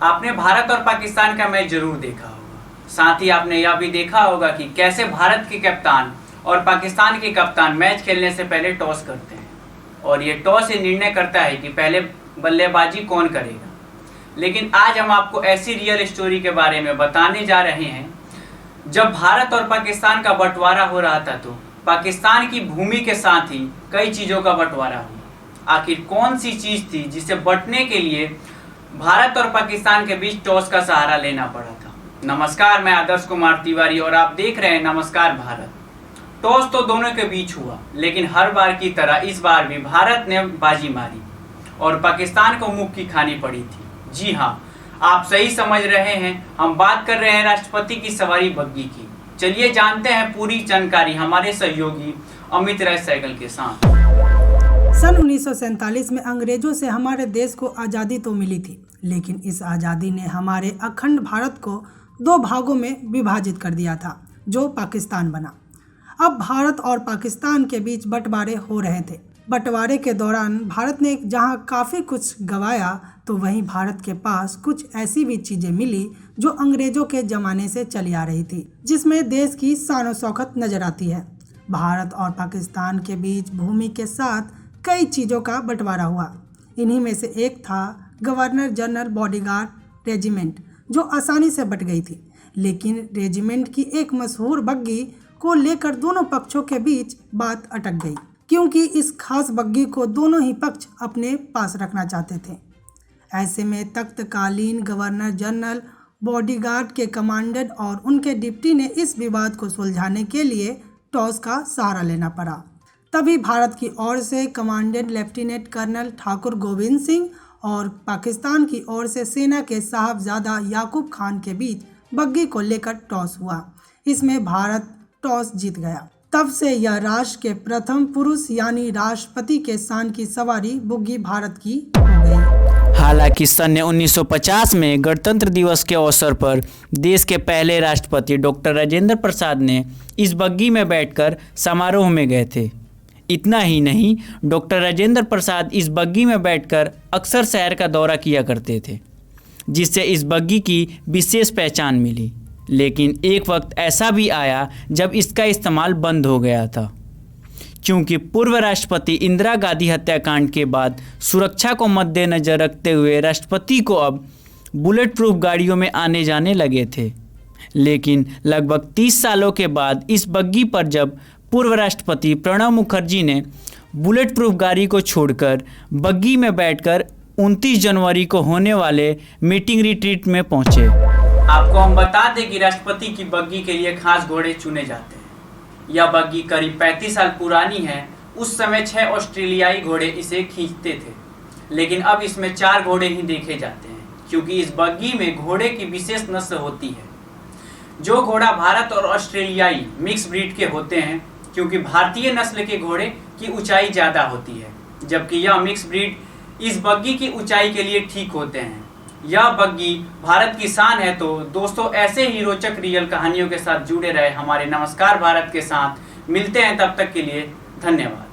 आपने भारत और पाकिस्तान का मैच जरूर देखा होगा। साथ ही आपने यह भी देखा होगा कि कैसे भारत के कप्तान और पाकिस्तान के कप्तान मैच खेलने से पहले टॉस करते हैं और ये टॉस ही निर्णय करता है कि पहले बल्लेबाजी कौन करेगा। लेकिन आज हम आपको ऐसी रियल स्टोरी के बारे में बताने जा रहे हैं। जब भारत और पाकिस्तान का बंटवारा हो रहा था तो पाकिस्तान की भूमि के साथ ही कई चीज़ों का बंटवारा हुआ। आखिर कौन सी चीज़ थी जिसे बंटने के लिए भारत और पाकिस्तान के बीच टॉस का सहारा लेना पड़ा था। नमस्कार, मैं आदर्श कुमार तिवारी और आप देख रहे हैं नमस्कार भारत। टॉस तो दोनों के बीच हुआ, लेकिन हर बार की तरह इस बार भी भारत ने बाजी मारी और पाकिस्तान को मुँह की खानी पड़ी थी। जी हाँ, आप सही समझ रहे हैं, हम बात कर रहे हैं राष्ट्रपति की सवारी बग्गी की। चलिए जानते हैं पूरी जानकारी हमारे सहयोगी अमित राय सहगल के साथ। सन 1947 में अंग्रेजों से हमारे देश को आज़ादी तो मिली थी, लेकिन इस आज़ादी ने हमारे अखंड भारत को दो भागों में विभाजित कर दिया था, जो पाकिस्तान बना। अब भारत और पाकिस्तान के बीच बंटवारे हो रहे थे। बंटवारे के दौरान भारत ने जहां काफ़ी कुछ गंवाया, तो वहीं भारत के पास कुछ ऐसी भी चीज़ें मिली जो अंग्रेजों के ज़माने से चली आ रही थी, जिसमें देश की शान और शौकत नज़र आती है। भारत और पाकिस्तान के बीच भूमि के साथ कई चीज़ों का बंटवारा हुआ। इन्हीं में से एक था गवर्नर जनरल बॉडीगार्ड रेजिमेंट, जो आसानी से बट गई थी। लेकिन रेजिमेंट की एक मशहूर बग्गी को लेकर दोनों पक्षों के बीच बात अटक गई, क्योंकि इस खास बग्गी को दोनों ही पक्ष अपने पास रखना चाहते थे। ऐसे में तख्तकालीन गवर्नर जनरल, बॉडीगार्ड के कमांडेंट और उनके डिप्टी ने इस विवाद को सुलझाने के लिए टॉस का सहारा लेना पड़ा। तभी भारत की ओर से commandant lieutenant colonel Thakur Govind Singh और पाकिस्तान की ओर से सेना के साहबजादा याकूब खान के बीच बग्गी को लेकर टॉस हुआ। इसमें भारत टॉस जीत गया। तब से यह राष्ट्र के प्रथम पुरुष यानी राष्ट्रपति के शान की सवारी बुग्गी भारत की हो गई। हालांकि सन 1950 में गणतंत्र दिवस के अवसर पर देश के पहले राष्ट्रपति डॉक्टर राजेंद्र प्रसाद ने इस बग्गी में बैठकर समारोह में गए थे। इतना ही नहीं, डॉक्टर राजेंद्र प्रसाद इस बग्गी में बैठकर अक्सर शहर का दौरा किया करते थे, जिससे इस बग्गी की विशेष पहचान मिली। लेकिन एक वक्त ऐसा भी आया जब इसका इस्तेमाल बंद हो गया था, क्योंकि पूर्व राष्ट्रपति इंदिरा गांधी हत्याकांड के बाद सुरक्षा को मद्देनज़र रखते हुए राष्ट्रपति को अब बुलेट प्रूफ गाड़ियों में आने जाने लगे थे। लेकिन लगभग 30 सालों के बाद इस बग्गी पर जब पूर्व राष्ट्रपति प्रणब मुखर्जी ने बुलेट प्रूफ गाड़ी को छोड़कर बग्गी में बैठकर 29 जनवरी को होने वाले मीटिंग रिट्रीट में पहुंचे। आपको हम बता दें कि राष्ट्रपति की बग्गी के लिए खास घोड़े चुने जाते हैं। यह बग्गी करीब 35 साल पुरानी है। उस समय 6 ऑस्ट्रेलियाई घोड़े इसे खींचते थे, लेकिन अब इसमें 4 घोड़े ही देखे जाते हैं, क्योंकि इस बग्गी में घोड़े की विशेष नस्ल होती है। जो घोड़ा भारत और ऑस्ट्रेलियाई मिक्स ब्रीड के होते हैं, क्योंकि भारतीय नस्ल के घोड़े की ऊंचाई ज़्यादा होती है, जबकि यह मिक्स ब्रीड इस बग्गी की ऊंचाई के लिए ठीक होते हैं। यह बग्गी भारत की शान है। तो दोस्तों, ऐसे ही रोचक रियल कहानियों के साथ जुड़े रहे हमारे नमस्कार भारत के साथ। मिलते हैं, तब तक के लिए धन्यवाद।